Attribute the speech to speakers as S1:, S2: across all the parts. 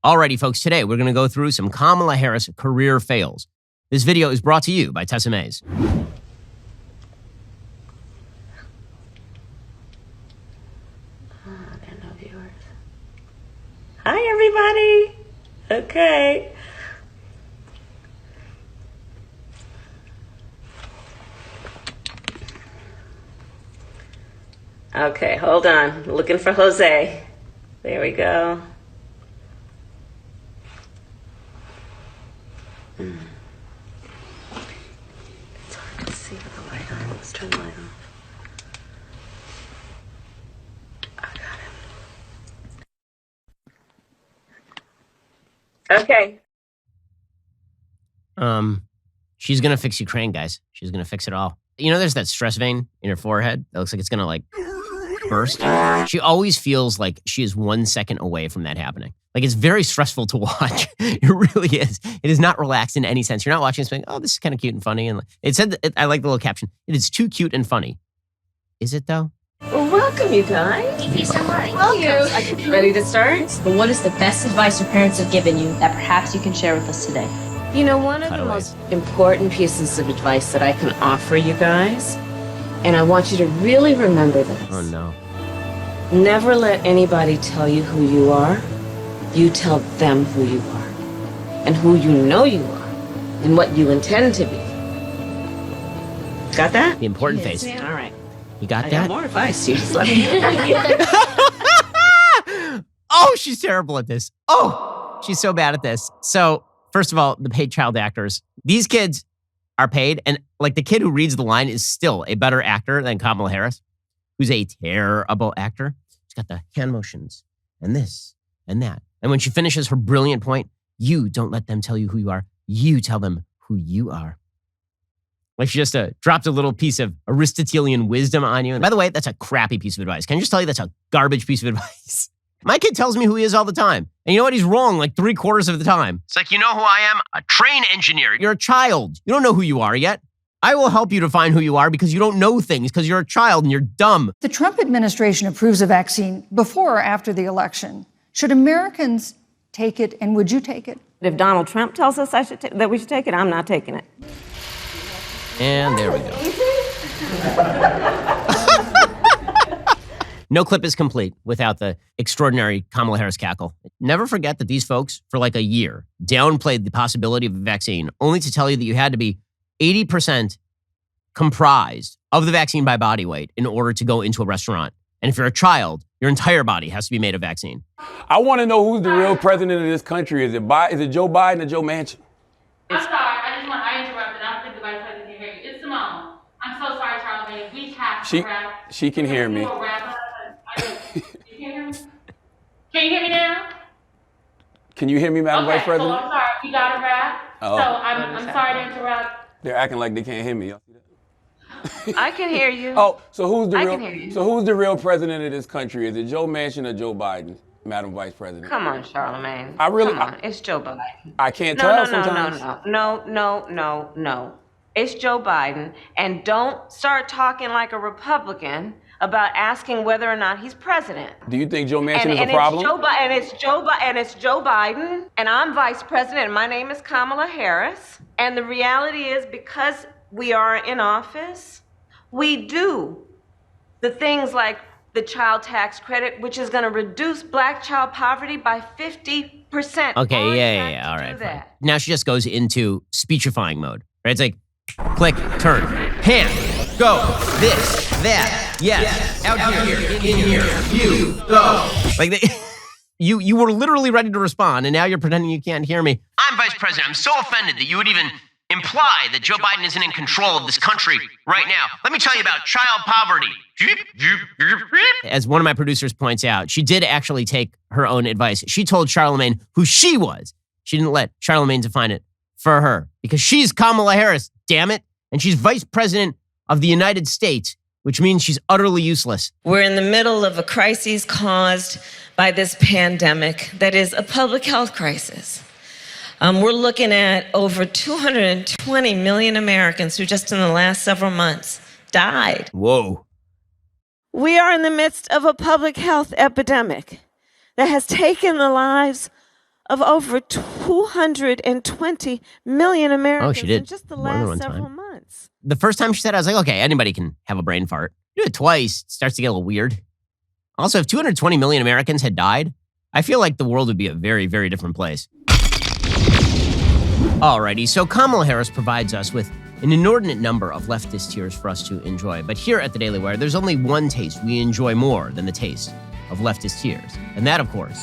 S1: Alrighty, folks, today we're going to go through some Kamala Harris career fails. This video is brought to you by Tessa Mays.
S2: No viewers. Hi, everybody. Okay. Okay, hold on. Looking for Jose. There we go. It's hard to see with the light on. Let's turn the light off. I got him. Okay.
S1: She's going to fix Ukraine, guys. She's going to fix it all. You know, there's that stress vein in her forehead that looks like it's going to, like, burst. She always feels like she is 1 second away from that happening. Like, it's very stressful to watch. It really is. It is not relaxed in any sense. You're not watching this saying, oh, this is kind of cute and funny. And it said, I like the little caption, it is too cute and funny. Is it, though?
S2: Well, welcome, you guys.
S3: Thank you so much.
S2: Welcome. Ready to start?
S3: But what is the best advice your parents have given you that perhaps you can share with us today?
S2: You know, one of
S1: Cut
S2: the
S1: away.
S2: most important pieces of advice that I can offer you guys, and I want you to really remember this.
S1: Oh, no.
S2: Never let anybody tell you who you are. You tell them who you are, and who you know you are, and what you intend to be. Got that?
S1: The important face.
S2: All right.
S1: You got
S2: I
S1: that?
S2: got more advice. You just let me know.
S1: Oh, she's terrible at this. Oh, she's so bad at this. So, first of all, the paid child actors. These kids are paid, and like the kid who reads the line is still a better actor than Kamala Harris, who's a terrible actor. She's got the hand motions and this and that. And when she finishes her brilliant point, you don't let them tell you who you are. You tell them who you are. Like she just dropped a little piece of Aristotelian wisdom on you. And by the way, that's a crappy piece of advice. Can I just tell you that's a garbage piece of advice? My kid tells me who he is all the time. And you know what? He's wrong like 3/4 of the time. It's like, you know who I am? A train engineer. You're a child. You don't know who you are yet. I will help you to find who you are because you don't know things because you're a child and you're dumb.
S4: The Trump administration approves a vaccine before or after the election. Should Americans take it, and would you take it?
S2: If Donald Trump tells us that we should take it, I'm not taking it.
S1: And there we go. No clip is complete without the extraordinary Kamala Harris cackle. Never forget that these folks, for like a year, downplayed the possibility of a vaccine, only to tell you that you had to be 80% comprised of the vaccine by body weight in order to go into a restaurant. And if you're a child, your entire body has to be made of vaccine.
S5: I want to know who's the real president of this country. Is it Joe Biden or Joe Manchin?
S6: I'm sorry, I interrupted. I don't think the vice president can hear you. It's Simone. I'm so sorry, Charlamagne. We have to wrap.
S5: She can hear me.
S6: You can hear me? Can you hear me now?
S5: Can you hear me, Madam Vice President?
S6: So I'm sorry, we got to wrap.
S5: Oh.
S6: So I'm sorry to interrupt.
S5: They're acting like they can't hear me. Y'all see that?
S2: I can hear you.
S5: Oh, so who's the
S2: I
S5: real?
S2: can hear you.
S5: So who's the real president of this country? Is it Joe Manchin or Joe Biden, Madam Vice President?
S2: Come on, Charlamagne.
S5: I really-
S2: Come on. It's Joe Biden.
S5: I can't tell
S2: No.
S5: sometimes.
S2: No. It's Joe Biden. And don't start talking like a Republican about asking whether or not he's president.
S5: Do you think Joe Manchin
S2: And
S5: is a problem?
S2: It's Joe Biden, and I'm vice president, and my name is Kamala Harris. And the reality is, because we are in office, we do the things like the child tax credit, which is going to reduce black child poverty by 50%.
S1: Okay, yeah, all right. Fine. Now she just goes into speechifying mode, right? It's like, click, turn, hand, go, this, that, yes, out here, in here, you, go. Like, you were literally ready to respond, and now you're pretending you can't hear me. I'm vice president. I'm so offended that you would even imply that Joe Biden isn't in control of this country right now. Let me tell you about child poverty. As one of my producers points out, she did actually take her own advice. She told Charlamagne who she was. She didn't let Charlamagne define it for her because she's Kamala Harris, damn it. And she's vice president of the United States, which means she's utterly useless.
S2: We're in the middle of a crisis caused by this pandemic that is a public health crisis. We're looking at over 220 million Americans who just in the last several months died.
S1: Whoa.
S2: We are in the midst of a public health epidemic that has taken the lives of over 220 million Americans
S1: she did.
S2: in just the
S1: More than one
S2: last several
S1: time.
S2: months.
S1: The first time she said it, I was like, okay, anybody can have a brain fart. Do it twice, it starts to get a little weird. Also, if 220 million Americans had died, I feel like the world would be a very, very different place. Alrighty, so Kamala Harris provides us with an inordinate number of leftist tears for us to enjoy. But here at the Daily Wire, there's only one taste we enjoy more than the taste of leftist tears. And that, of course,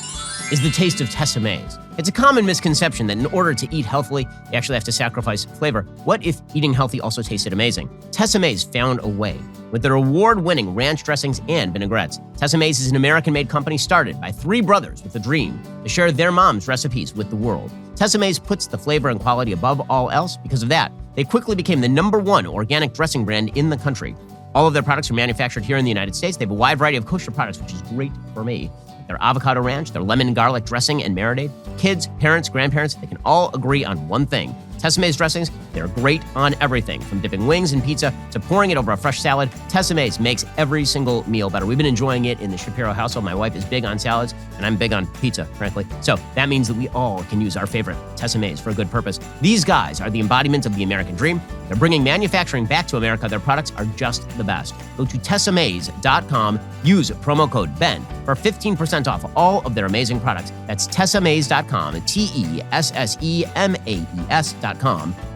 S1: is the taste of Tessa May's. It's a common misconception that in order to eat healthily, you actually have to sacrifice flavor. What if eating healthy also tasted amazing? Tessa May's found a way. With their award-winning ranch dressings and vinaigrettes, Tessa May's is an American-made company started by three brothers with a dream to share their mom's recipes with the world. Tessa May's puts the flavor and quality above all else. Because of that, they quickly became the #1 organic dressing brand in the country. All of their products are manufactured here in the United States. They have a wide variety of kosher products, which is great for me. Their avocado ranch, their lemon and garlic dressing and marinade. Kids, parents, grandparents, they can all agree on one thing. Tessa May's dressings, they're great on everything, from dipping wings in pizza to pouring it over a fresh salad. Tessa May's makes every single meal better. We've been enjoying it in the Shapiro household. My wife is big on salads, and I'm big on pizza, frankly. So that means that we all can use our favorite Tessa May's for a good purpose. These guys are the embodiment of the American dream. They're bringing manufacturing back to America. Their products are just the best. Go to TessaMays.com, use promo code BEN for 15% off all of their amazing products. That's TessaMays.com, TessaMaes.com.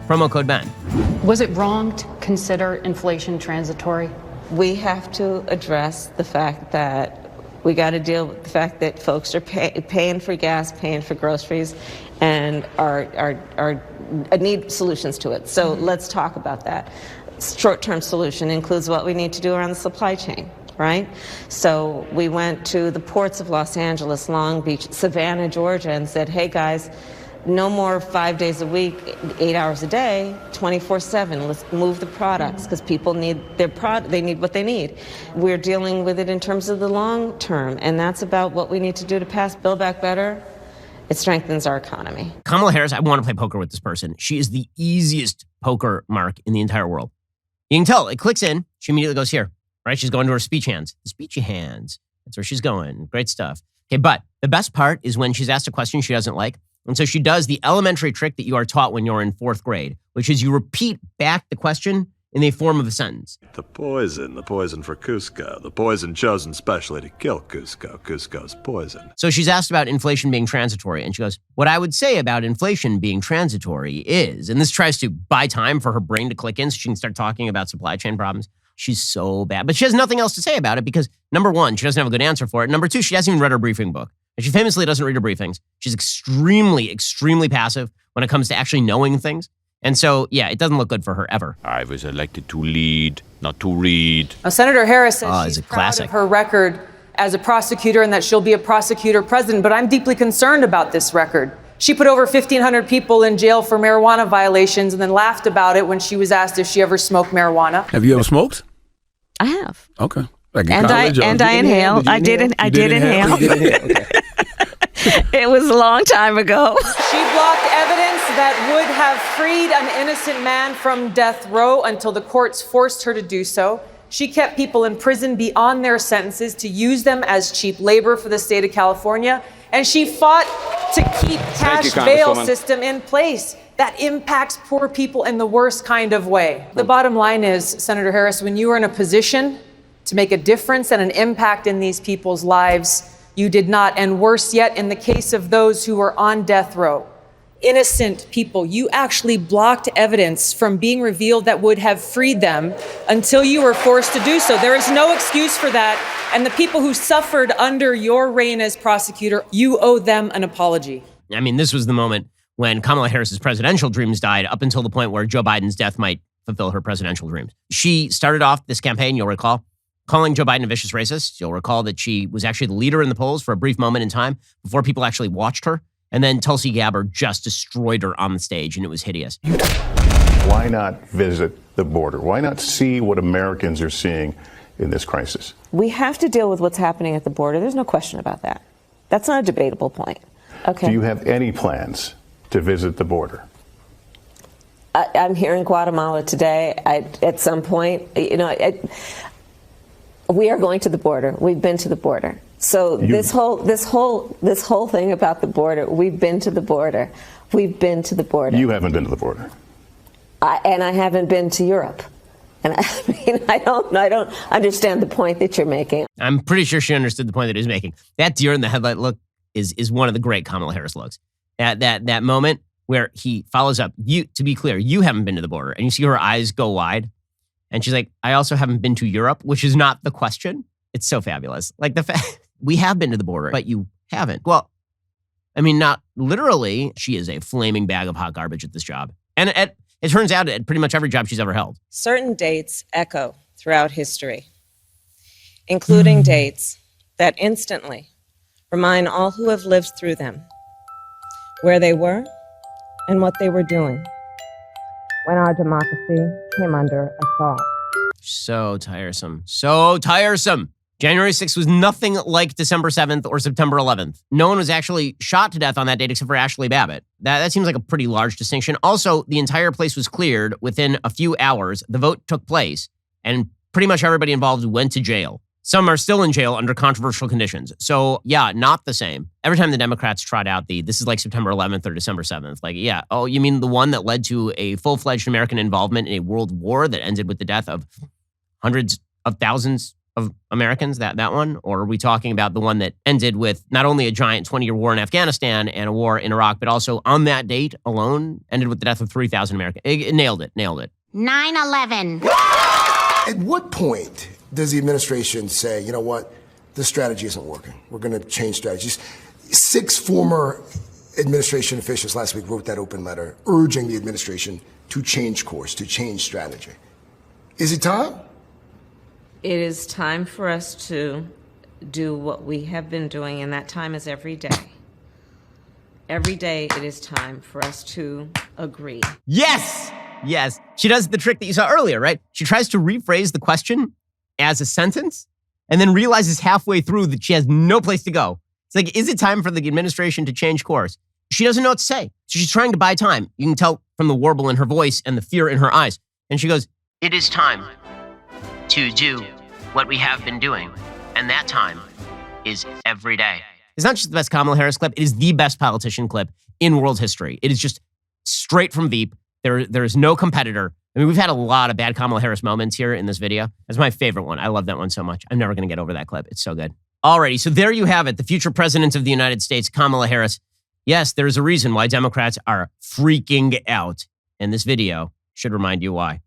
S1: Promo code BEN.
S7: Was it wrong to consider inflation transitory?
S2: We have to address the fact that we got to deal with the fact that folks are paying for gas, paying for groceries, and need solutions to it. So let's talk about that. Short-term solution includes what we need to do around the supply chain, right? So we went to the ports of Los Angeles, Long Beach, Savannah, Georgia, and said, hey guys, no more 5 days a week, 8 hours a day, 24/7. Let's move the products because people need their product. They need what they need. We're dealing with it in terms of the long term, and that's about what we need to do to pass Build Back Better. It strengthens our economy.
S1: Kamala Harris, I want to play poker with this person. She is the easiest poker mark in the entire world. You can tell, it clicks in. She immediately goes here, right? She's going to her speech hands. The speechy hands. That's where she's going. Great stuff. Okay, but the best part is when she's asked a question she doesn't like. And so she does the elementary trick that you are taught when you're in 4th grade, which is you repeat back the question in the form of a sentence.
S8: The poison for Cusco, the poison chosen specially to kill Cusco, Cusco's poison.
S1: So she's asked about inflation being transitory, and she goes, what I would say about inflation being transitory is, and this tries to buy time for her brain to click in so she can start talking about supply chain problems. She's so bad, but she has nothing else to say about it because number one, she doesn't have a good answer for it. Number two, she hasn't even read her briefing book. She famously doesn't read her briefings. She's extremely, extremely passive when it comes to actually knowing things. And so, yeah, it doesn't look good for her ever.
S9: I was elected to lead, not to read.
S10: Now, Senator Harris says she's
S1: a
S10: proud
S1: classic.
S10: of her record as a prosecutor and that she'll be a prosecutor president, but I'm deeply concerned about this record. She put over 1,500 people in jail for marijuana violations and then laughed about it when she was asked if she ever smoked marijuana.
S5: Have you ever smoked?
S2: I have.
S5: Okay. Like
S2: And I inhale. I did inhale.
S5: Okay.
S2: It was a long time ago.
S10: She blocked evidence that would have freed an innocent man from death row until the courts forced her to do so. She kept people in prison beyond their sentences to use them as cheap labor for the state of California. And she fought to keep cash bail system in place that impacts poor people in the worst kind of way. The bottom line is, Senator Harris, when you are in a position to make a difference and an impact in these people's lives, you did not. And worse yet, in the case of those who were on death row, innocent people, you actually blocked evidence from being revealed that would have freed them until you were forced to do so. There is no excuse for that. And the people who suffered under your reign as prosecutor, you owe them an apology.
S1: I mean, this was the moment when Kamala Harris's presidential dreams died up until the point where Joe Biden's death might fulfill her presidential dreams. She started off this campaign, you'll recall, calling Joe Biden a vicious racist. You'll recall that she was actually the leader in the polls for a brief moment in time before people actually watched her. And then Tulsi Gabbard just destroyed her on the stage, and it was hideous.
S11: Why not visit the border? Why not see what Americans are seeing in this crisis?
S2: We have to deal with what's happening at the border. There's no question about that. That's not a debatable point. Okay.
S11: Do you have any plans to visit the border?
S2: I'm here in Guatemala today. At some point, We are going to the border. We've been to the border. So this whole thing about the border, we've been to the border. We've been to the border.
S11: You haven't been to the border.
S2: And I haven't been to Europe. And I mean, I don't understand the point that you're making.
S1: I'm pretty sure she understood the point that he was making. That deer in the headlight look is one of the great Kamala Harris looks. That moment where he follows up, to be clear, you haven't been to the border. And you see her eyes go wide. And she's like, I also haven't been to Europe, which is not the question. It's so fabulous. Like the fact we have been to the border, but you haven't. Well, I mean, not literally. She is a flaming bag of hot garbage at this job. And it turns out at pretty much every job she's ever held.
S2: Certain dates echo throughout history, including dates that instantly remind all who have lived through them where they were and what they were doing when our democracy came under assault.
S1: So tiresome. So tiresome. January 6th was nothing like December 7th or September 11th. No one was actually shot to death on that date except for Ashley Babbitt. That seems like a pretty large distinction. Also, the entire place was cleared within a few hours. The vote took place, and pretty much everybody involved went to jail. Some are still in jail under controversial conditions. So, yeah, not the same. Every time the Democrats trot out this is like September 11th or December 7th. Like, yeah, oh, you mean the one that led to a full-fledged American involvement in a world war that ended with the death of hundreds of thousands of Americans, that one? Or are we talking about the one that ended with not only a giant 20-year war in Afghanistan and a war in Iraq, but also on that date alone ended with the death of 3,000 Americans? It nailed it.
S12: 9/11.
S13: At what point does the administration say, you know what, this strategy isn't working? We're going to change strategies. 6 former administration officials last week wrote that open letter urging the administration to change course, to change strategy. Is it time?
S2: It is time for us to do what we have been doing, and that time is every day. Every day it is time for us to agree.
S1: Yes! Yes. She does the trick that you saw earlier, right? She tries to rephrase the question as a sentence and then realizes halfway through that she has no place to go. It's like, is it time for the administration to change course? She doesn't know what to say. So she's trying to buy time. You can tell from the warble in her voice and the fear in her eyes. And she goes, it is time to do what we have been doing. And that time is every day. It's not just the best Kamala Harris clip. It is the best politician clip in world history. It is just straight from Veep. There is no competitor. I mean, we've had a lot of bad Kamala Harris moments here in this video. That's my favorite one. I love that one so much. I'm never going to get over that clip. It's so good. Alrighty, so there you have it. The future president of the United States, Kamala Harris. Yes, there's a reason why Democrats are freaking out. And this video should remind you why.